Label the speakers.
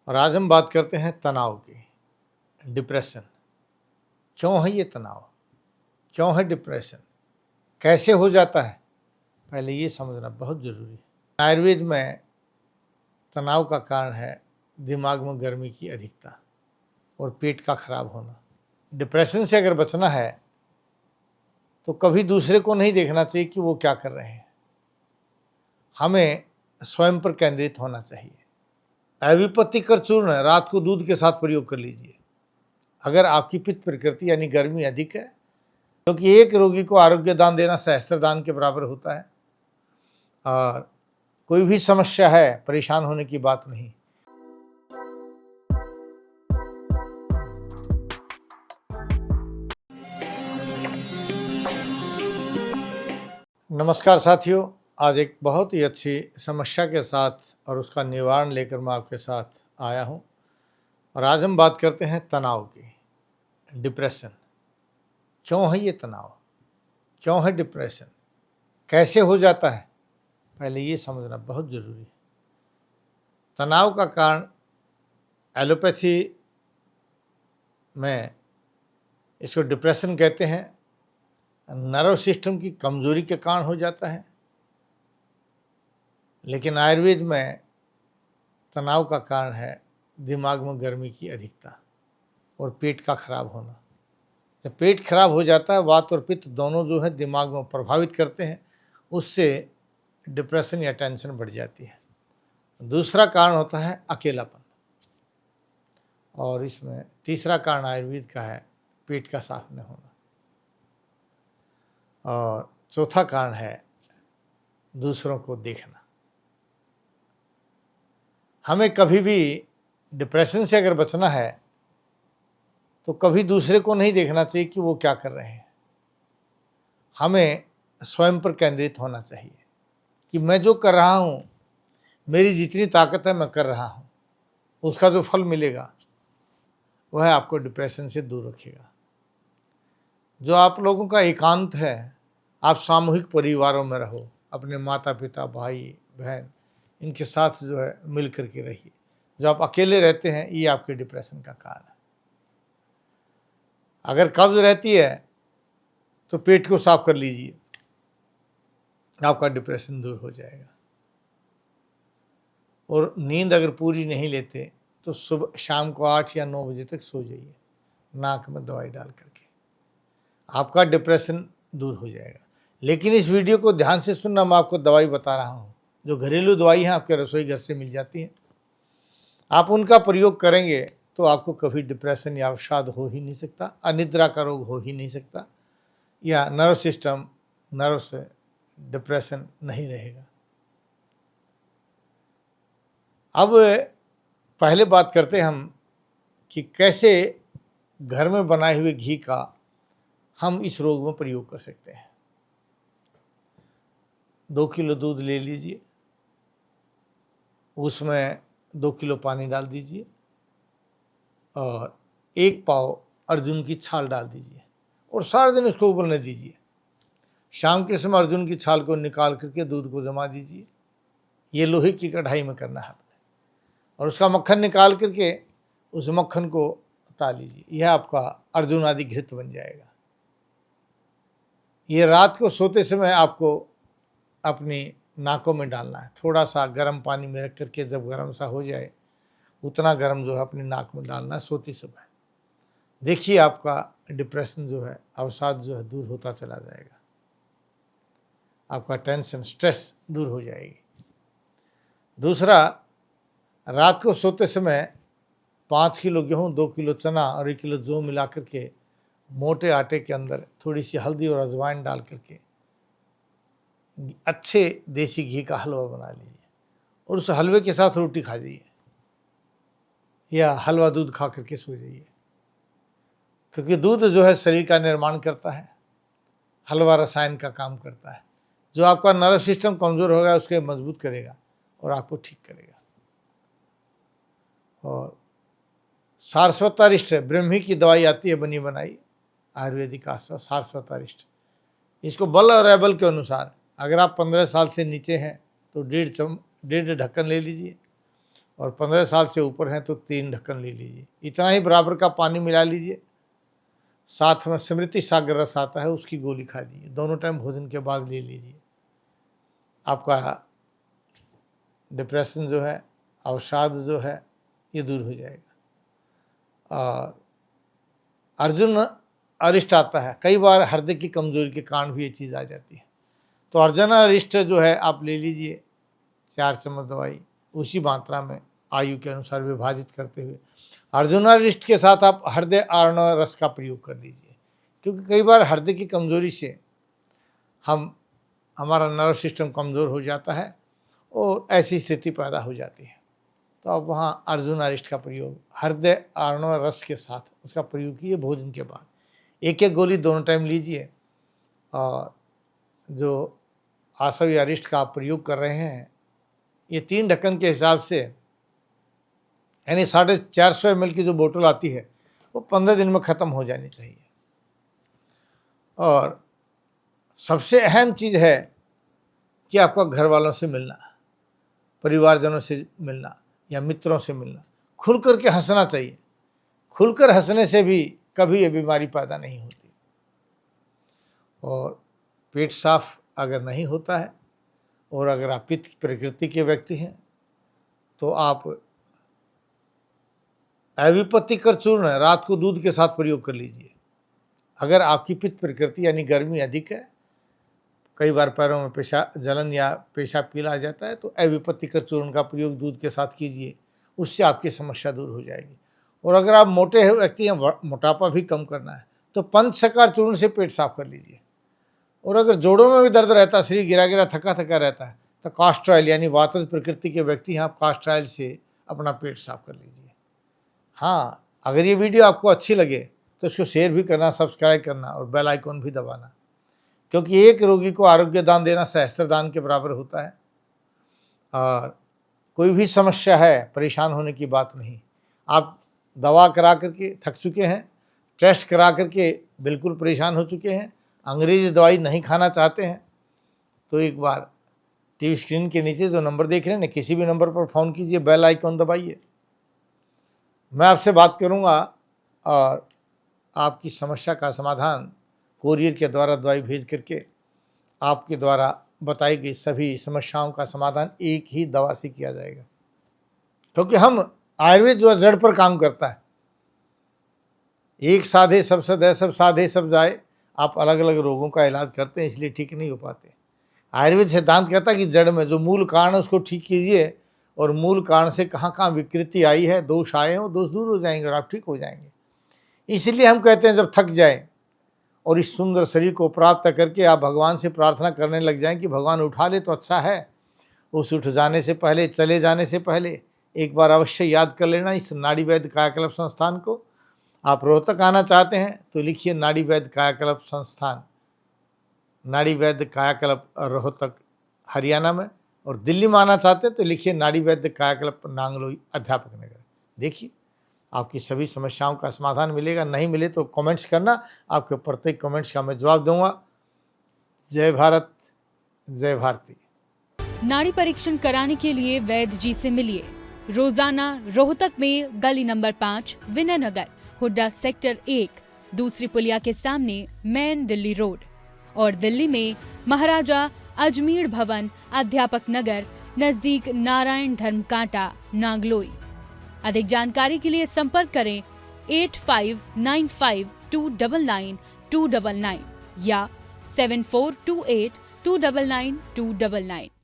Speaker 1: और आज हम बात करते हैं तनाव की, डिप्रेशन। क्यों है ये तनाव? क्यों है डिप्रेशन? कैसे हो जाता है? पहले ये समझना बहुत ज़रूरी है। आयुर्वेद में तनाव का कारण है दिमाग में गर्मी की अधिकता और पेट का खराब होना। डिप्रेशन से अगर बचना है तो कभी दूसरे को नहीं देखना चाहिए कि वो क्या कर रहे हैं। हमें स्वयं पर केंद्रित होना चाहिए। अविपत्तिकर चूर्ण रात को दूध के साथ प्रयोग कर लीजिए। अगर आपकी पित्त प्रकृति यानी गर्मी अधिक है, क्योंकि एक रोगी को आरोग्य दान देना सहस्त्र दान के बराबर होता है। और कोई भी समस्या है, परेशान होने की बात नहीं। नमस्कार साथियों, आज एक बहुत ही अच्छी समस्या के साथ और उसका निवारण लेकर मैं आपके साथ आया हूं। और आज हम बात करते हैं तनाव की, डिप्रेशन। क्यों है ये तनाव? क्यों है डिप्रेशन? कैसे हो जाता है? पहले ये समझना बहुत ज़रूरी है। तनाव का कारण एलोपैथी में इसको डिप्रेशन कहते हैं। नर्व सिस्टम की कमजोरी के कारण हो जाता है, लेकिन आयुर्वेद में तनाव का कारण है दिमाग में गर्मी की अधिकता और पेट का खराब होना। जब पेट खराब हो जाता है, वात और पित्त दोनों जो है दिमाग में प्रभावित करते हैं, उससे डिप्रेशन या टेंशन बढ़ जाती है। दूसरा कारण होता है अकेलापन, और इसमें तीसरा कारण आयुर्वेद का है पेट का साफ न होना, और चौथा कारण है दूसरों को देखना। हमें कभी भी डिप्रेशन से अगर बचना है तो कभी दूसरे को नहीं देखना चाहिए कि वो क्या कर रहे हैं। हमें स्वयं पर केंद्रित होना चाहिए कि मैं जो कर रहा हूँ, मेरी जितनी ताकत है मैं कर रहा हूँ, उसका जो फल मिलेगा वह आपको डिप्रेशन से दूर रखेगा। जो आप लोगों का एकांत है, आप सामूहिक परिवारों में रहो, अपने माता पिता भाई बहन इनके साथ जो है मिल करके रहिए। जो आप अकेले रहते हैं, ये आपके डिप्रेशन का कारण है। अगर कब्ज रहती है तो पेट को साफ कर लीजिए, आपका डिप्रेशन दूर हो जाएगा। और नींद अगर पूरी नहीं लेते तो सुबह शाम को 8 या 9 बजे तक सो जाइए, नाक में दवाई डाल करके, आपका डिप्रेशन दूर हो जाएगा। लेकिन इस वीडियो को ध्यान से सुनना, मैं आपको दवाई बता रहा हूँ जो घरेलू दवाई हैं, आपके रसोई घर से मिल जाती हैं। आप उनका प्रयोग करेंगे तो आपको कभी डिप्रेशन या अवसाद हो ही नहीं सकता, अनिद्रा का रोग हो ही नहीं सकता, या नर्व सिस्टम नर्व से डिप्रेशन नहीं रहेगा। अब पहले बात करते हैं हम कि कैसे घर में बनाए हुए घी का हम इस रोग में प्रयोग कर सकते हैं। 2 किलो दूध ले लीजिए, उसमें 2 किलो पानी डाल दीजिए और 1 पाव अर्जुन की छाल डाल दीजिए और सारा दिन उसको उबलने दीजिए। शाम के समय अर्जुन की छाल को निकाल करके दूध को जमा दीजिए। ये लोहे की कढ़ाई में करना है आपने, और उसका मक्खन निकाल करके उस मक्खन को उतार लीजिए। यह आपका अर्जुन आदि घृत बन जाएगा। ये रात को सोते समय आपको अपनी नाकों में डालना है। थोड़ा सा गर्म पानी में रख करके, जब गर्म सा हो जाए उतना गर्म जो है अपनी नाक में डालना है सोते समय। देखिए आपका डिप्रेशन जो है, अवसाद जो है दूर होता चला जाएगा। आपका टेंशन स्ट्रेस दूर हो जाएगी। दूसरा, रात को सोते समय 5 किलो गेहूँ, 2 किलो चना और 1 किलो जौ मिला करके मोटे आटे के अंदर थोड़ी सी हल्दी और अजवाइन डाल करके अच्छे देसी घी का हलवा बना लीजिए और उस हलवे के साथ रोटी खा जाइए, या हलवा दूध खा करके सो जाइए। क्योंकि दूध जो है शरीर का निर्माण करता है, हलवा रसायन का काम करता है। जो आपका नर्व सिस्टम कमज़ोर होगा उसके मजबूत करेगा और आपको ठीक करेगा। और सारस्वतारिष्ट ब्रह्मी की दवाई आती है बनी बनाई, आयुर्वेदिक सारस्वतारिष्ट। इसको बल और अबल के अनुसार, अगर आप 15 साल से नीचे हैं तो 1.5 ढक्कन ले लीजिए, और 15 साल से ऊपर हैं तो 3 ढक्कन ले लीजिए। इतना ही बराबर का पानी मिला लीजिए, साथ में स्मृति सागर रस आता है उसकी गोली खा लीजिए, दोनों टाइम भोजन के बाद ले लीजिए। आपका डिप्रेशन जो है, अवसाद जो है, ये दूर हो जाएगा। और अर्जुन अरिष्ट आता है, कई बार हृदय की कमजोरी के कारण भी ये चीज़ आ जाती है, तो अर्जुन अरिष्ट जो है आप ले लीजिए 4 चम्मच दवाई, उसी मात्रा में आयु के अनुसार विभाजित करते हुए। अर्जुन अरिष्ट के साथ आप हृदय आर्णव रस का प्रयोग कर लीजिए, क्योंकि कई बार हृदय की कमजोरी से हमारा नर्व सिस्टम कमज़ोर हो जाता है और ऐसी स्थिति पैदा हो जाती है। तो आप वहाँ अर्जुन अरिष्ट का प्रयोग हृदय आर्णव रस के साथ उसका प्रयोग कीजिए भोजन के बाद। एक एक गोली दोनों टाइम लीजिए। और जो आसवी अरिष्ट का आप प्रयोग कर रहे हैं, ये 3 ढक्कन के हिसाब से, यानी 450 ml की जो बोतल आती है वो 15 दिन में ख़त्म हो जानी चाहिए। और सबसे अहम चीज़ है कि आपका घर वालों से मिलना, परिवारजनों से मिलना या मित्रों से मिलना, खुल कर के हंसना चाहिए। खुलकर हंसने से भी कभी ये बीमारी पैदा नहीं होती। और पेट साफ अगर नहीं होता है और अगर आप पित्त प्रकृति के व्यक्ति हैं तो आप अविपत्तिकर चूर्ण रात को दूध के साथ प्रयोग कर लीजिए। अगर आपकी पित्त प्रकृति यानी गर्मी अधिक है, कई बार पैरों में पेशाब जलन या पेशाब पीला आ जाता है, तो अविपत्तिकर चूर्ण का प्रयोग दूध के साथ कीजिए, उससे आपकी समस्या दूर हो जाएगी। और अगर आप मोटे व्यक्ति हैं, मोटापा भी कम करना है, तो पंचशकार चूर्ण से पेट साफ कर लीजिए। और अगर जोड़ों में भी दर्द रहता है, शरीर गिरा गिरा थका थका रहता है, तो कास्टर ऑयल यानी वातज प्रकृति के व्यक्ति हैं, आप कास्टर ऑयल से अपना पेट साफ कर लीजिए। हाँ, अगर ये वीडियो आपको अच्छी लगे तो इसको शेयर भी करना, सब्सक्राइब करना और बेल आइकॉन भी दबाना, क्योंकि एक रोगी को आरोग्य दान देना सहस्त्र दान के बराबर होता है। और कोई भी समस्या है, परेशान होने की बात नहीं। आप दवा करा करके थक चुके हैं, टेस्ट करा करके बिल्कुल परेशान हो चुके हैं, अंग्रेजी दवाई नहीं खाना चाहते हैं, तो एक बार टीवी स्क्रीन के नीचे जो नंबर देख रहे हैं ना, किसी भी नंबर पर फ़ोन कीजिए, बेल आइकॉन दबाइए, मैं आपसे बात करूंगा और आपकी समस्या का समाधान कोरियर के द्वारा दवाई भेज करके आपके द्वारा बताई गई सभी समस्याओं का समाधान एक ही दवा से किया जाएगा। क्योंकि हम आयुर्वेद जो जड़ पर काम करता है, एक साधे सब सदय, सब साधे सब जाए। आप अलग अलग रोगों का इलाज करते हैं, इसलिए ठीक नहीं हो पाते। आयुर्वेद सिद्धांत कहता है कि जड़ में जो मूल कारण है उसको ठीक कीजिए, और मूल कारण से कहाँ कहाँ विकृति आई है, दोष आए हैं, वो दोष दूर हो जाएंगे और आप ठीक हो जाएंगे। इसलिए हम कहते हैं जब थक जाए और इस सुंदर शरीर को प्राप्त करके आप भगवान से प्रार्थना करने लग जाएं कि भगवान उठा ले तो अच्छा है, उस उठ जाने से पहले, चले जाने से पहले एक बार अवश्य याद कर लेना इस नाड़ी वैद्य कायाकल्प संस्थान को। आप रोहतक आना चाहते हैं तो लिखिए नाड़ी वैद्य कायाकल्प संस्थान, नाड़ी वैद्य कायाकल्प रोहतक हरियाणा में। और दिल्ली में आना चाहते हैं तो लिखिए नाड़ी वैद्य कायाकल्प नांगलोई अध्यापक नगर। देखिए आपकी सभी समस्याओं का समाधान मिलेगा। नहीं मिले तो कमेंट्स करना, आपके प्रत्येक कमेंट्स का मैं जवाब दूंगा। जय भारत, जय भारती।
Speaker 2: नाड़ी परीक्षण कराने के लिए वैद्य जी से मिलिए रोजाना रोहतक में गली नंबर 5 विनय नगर, हुड्डा सेक्टर 1, दूसरी पुलिया के सामने मेन दिल्ली रोड, और दिल्ली में महाराजा अजमेर भवन अध्यापक नगर नजदीक नारायण धर्म कांटा नागलोई। अधिक जानकारी के लिए संपर्क करें 8595299299 या 7428299299।